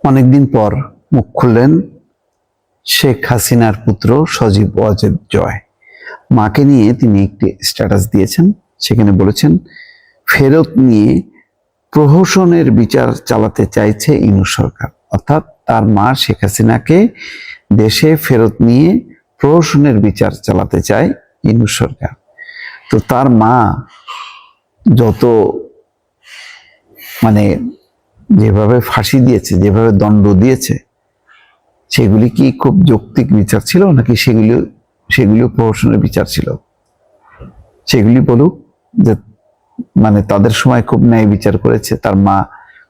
অনেকদিন পর মুখ খুললেন শেখ হাসিনার পুত্র সজীব ওয়াজেদ জয়। মাকে নিয়ে তিনি একটি স্ট্যাটাস দিয়েছেন, সেখানে বলেছেন ফেরত নিয়ে প্রহসনের বিচার চালাতে চাইছে ইউনূস সরকার। অর্থাৎ তার মা শেখ হাসিনাকে দেশে ফেরত নিয়ে প্রহসনের বিচার চালাতে চায় ইউনূস সরকার। তো তার মা যত যেভাবে ফাঁসি দিয়েছে, যেভাবে দণ্ড দিয়েছে, সেগুলি কি খুব যৌক্তিক বিচার ছিল নাকি সেগুলিও প্রহসনের বিচার ছিল? সেগুলি বলুক যে তাদের সময় খুব ন্যায় বিচার করেছে, তার মা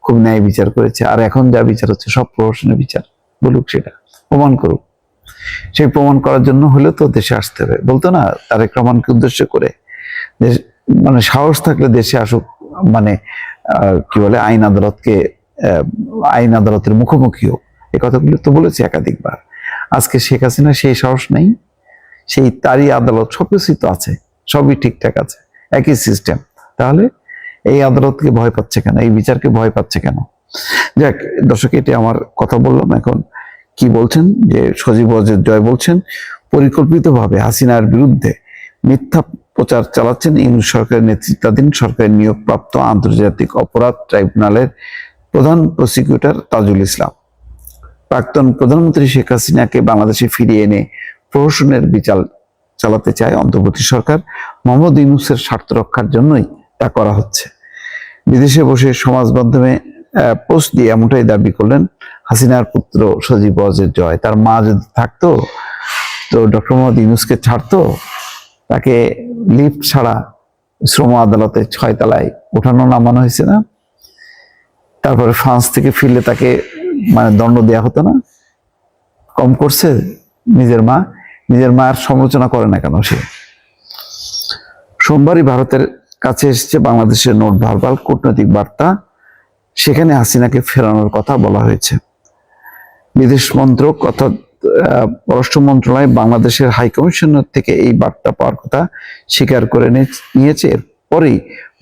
খুব ন্যায় বিচার করেছে, আর এখন যা বিচার হচ্ছে সব প্রহসনের বিচার। বলুক, সেটা প্রমাণ করুক। সেই প্রমাণ করার জন্য হলেও তো দেশে আসতে হবে। বলতো না তারেক রহমানকে উদ্দেশ্য করে, সাহস থাকলে দেশে আসুক, কি বলে, আইন আদালতের মুখোমুখি হোক। এই কথাগুলো তো বলেছে একাধিকবার। আজকে শেখ হাসিনা সেই সাহস নেই, সেই তারই আদালত, সবকিছুই তো আছে, সবই ঠিকঠাক আছে, একই সিস্টেম। তাহলে এই আদালতকে ভয় পাচ্ছে কেন, এই বিচারকে ভয় পাচ্ছে কেন? যাক দর্শক, এটি আমার কথা বললাম। এখন কি বলছেন যে সজীব ওয়াজেদ জয় বলছেন পরিকল্পিতভাবে হাসিনার বিরুদ্ধে মিথ্যা প্রচার চালাচ্ছেন ইউনূস সরকারের নেতৃত্বাধীন সরকারের নিয়োগপ্রাপ্ত আন্তর্জাতিক অপরাধ ট্রাইব্যুনালের প্রধান প্রসিকিউটর তাজুল ইসলাম। প্রাক্তন প্রধানমন্ত্রী শেখ হাসিনাকে বাংলাদেশে ফিরিয়ে এনে প্রহসনের বিচার চালাতে চায় অন্তর্বর্তী সরকার। মোহাম্মদ ইউনূসের স্বার্থ রক্ষার জন্যই তা করা হচ্ছে। বিদেশে বসে সমাজ মাধ্যমে পোস্ট দিয়ে এমনটাই দাবি করলেন হাসিনার পুত্র সজীব ওয়াজেদ জয়। তার মা যদি থাকতো তো ডক্টর মোহাম্মদ ইউনূসকে ছাড়তো? তাকে লিফট ছাড়া শ্রম আদালতে 6 তলায় ওঠানো নামানো হয়েছে না? তারপরে ফ্রান্স থেকে ফিরলে তাকে দণ্ড দেওয়া হতো না? কম করছে নিজের মায়ের সমালোচনা করে না কেন সে? সোমবারই ভারতের কাছে এসেছে বাংলাদেশের নোট ভার্বাল কূটনৈতিক বার্তা। সেখানে হাসিনাকে ফেরানোর কথা বলা হয়েছে। বিদেশ মন্ত্রক অর্থাৎ পররাষ্ট্র মন্ত্রণালয় বাংলাদেশের হাইকমিশনার থেকে এই বার্তা পাওয়ার কথা স্বীকার করে নিয়েছে। এরপরেই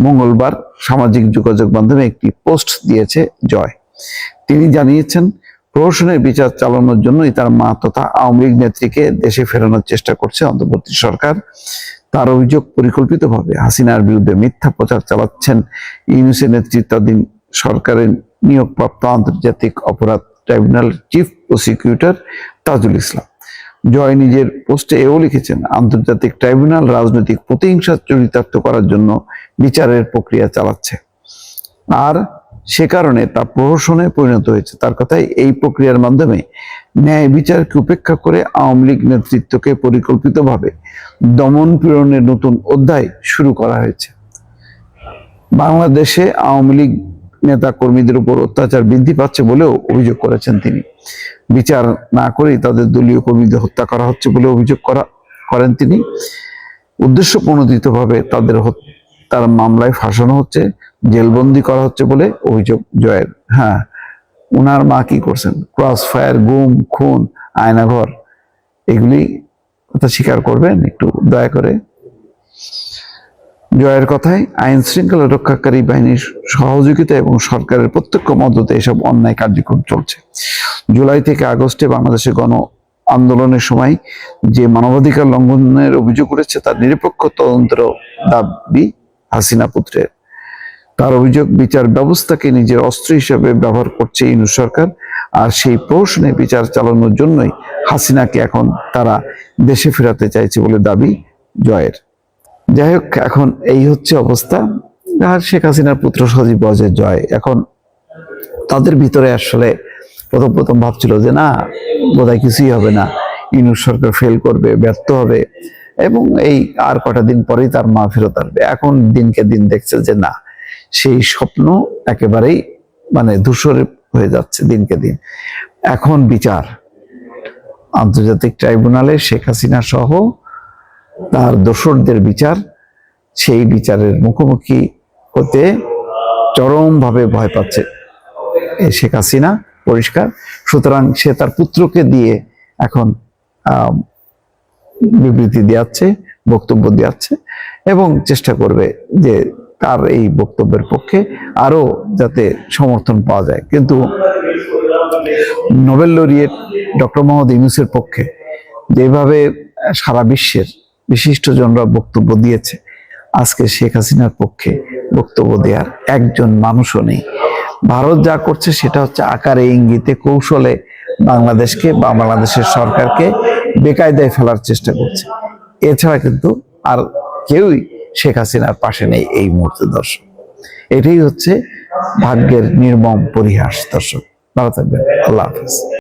মঙ্গলবার সামাজিক যোগাযোগ মাধ্যমে একটি পোস্ট দিয়েছে জয়। তিনি জানিয়েছেন প্রহসনের বিচার চালানোর জন্যই তার মা তথা আওয়ামী লীগ নেত্রীকে দেশে ফেরানোর চেষ্টা করছে অন্তর্বর্তী সরকার। তার অভিযোগ পরিকল্পিতভাবে হাসিনার বিরুদ্ধে মিথ্যা প্রচার চালাচ্ছেন ইউনূসের নেতৃত্বাধীন সরকারের নিয়োগপ্রাপ্ত আন্তর্জাতিক অপরাধ tribunal chief prosecutor Tajul Islam. জয় নিজের পোস্টে এও লিখেছেন, আন্তর্জাতিক ট্রাইব্যুনাল রাজনৈতিক প্রতিহিংসা চরিতার্থ করার জন্য বিচারের প্রক্রিয়া চালাচ্ছে, আর সে কারণে তা প্রহসনে পরিণত হয়েছে। তার কথায় এই প্রক্রিয়ার মাধ্যমে ন্যায় বিচারকে উপেক্ষা করে আওয়ামী লীগ নেতৃত্বকে পরিকল্পিতভাবে দমন পীড়নের নতুন অধ্যায় শুরু করা হয়েছে। বাংলাদেশে আওয়ামী লীগ নেতা কর্মীদের উপর অত্যাচার বৃদ্ধি পাচ্ছে বলেও অভিযোগ করেছেন তিনি। বিচার না করেই তাদের দলীয় কর্মীদের হত্যা করা হচ্ছে বলে অভিযোগ করেন তিনি। উদ্দেশ্য প্রণোদিতভাবে তাদের হত্যার মামলায় ফাঁসানো হচ্ছে, জেলবন্দি করা হচ্ছে বলে অভিযোগ জয়ের। হ্যাঁ, উনার মা কি করছেন? ক্রস ফায়ার, গুম, খুন, আয়নাঘর, এগুলি কথা স্বীকার করবেন একটু দয়া করে। জয়ের কথায় আইন শৃঙ্খলা রক্ষাকারী বাহিনীর সহযোগিতা এবং সরকারের প্রত্যক্ষ মদতে এসব অন্যায় কার্যক্রম চলছে। জুলাই থেকে আগস্টে বাংলাদেশে গণ আন্দোলনের সময় যে মানবাধিকার লঙ্ঘনের অভিযোগ উঠেছে তার নিরপেক্ষ তদন্তের দাবি হাসিনা পুত্রের। তার অভিযোগ বিচার ব্যবস্থাকে নিজের অস্ত্র হিসেবে ব্যবহার করছে ইউনূস সরকার, আর সেই প্রশ্নে বিচার চালানোর জন্যই হাসিনাকে এখন তারা দেশে ফেরাতে চাইছে বলে দাবি জয়ের। যাই হোক, এখন এই হচ্ছে অবস্থা। আর শেখ হাসিনার পুত্র সজীব ওয়াজেদ জয়, এখন তাদের ভিতরে আসলে প্রথম ভাবছিল যে না, বোধহয় কিছুই হবে না, ইউনূস সরকার ফেল করবে, ব্যর্থ হবে, এবং এই আর কটা দিন পরেই তার মা ফেরত আসবে। এখন দিনকে দিন দেখছে যে না, সেই স্বপ্ন একেবারেই ধূসর হয়ে যাচ্ছে দিনকে দিন। এখন বিচার আন্তর্জাতিক ট্রাইব্যুনালে শেখ হাসিনা সহ তার দোসরদের বিচার, সেই বিচারের মুখোমুখি হতে চরমভাবে ভয় পাচ্ছে শেখ হাসিনা, পরিষ্কার। সুতরাং সে তার পুত্রকে দিয়ে এখন বিবৃতি দেওয়াচ্ছে, বক্তব্য দেওয়াচ্ছে এবং চেষ্টা করবে যে তার এই বক্তব্যের পক্ষে আরো যাতে সমর্থন পাওয়া যায়। কিন্তু নোবেল লরিয়েট ডক্টর মোহাম্মদ ইউনূসের পক্ষে যেভাবে সারা বিশ্বের বিশিষ্টজনরা বক্তব্য দিয়েছে, আজকে শেখ হাসিনার পক্ষে বক্তব্য দেওয়ার একজন মানুষও নেই। ভারত যা করছে সেটা হচ্ছে আকারে ইঙ্গিতে কৌশলে বাংলাদেশকে বা বাংলাদেশের সরকারকে বেকায়দায় ফেলার চেষ্টা করছে। এছাড়া কিন্তু আর কেউই শেখ হাসিনার পাশে নেই এই মুহূর্তে। দর্শক, এটাই হচ্ছে ভাগ্যের নির্মম পরিহাস। দর্শক, ভালো থাকবেন। আল্লাহ হাফেজ।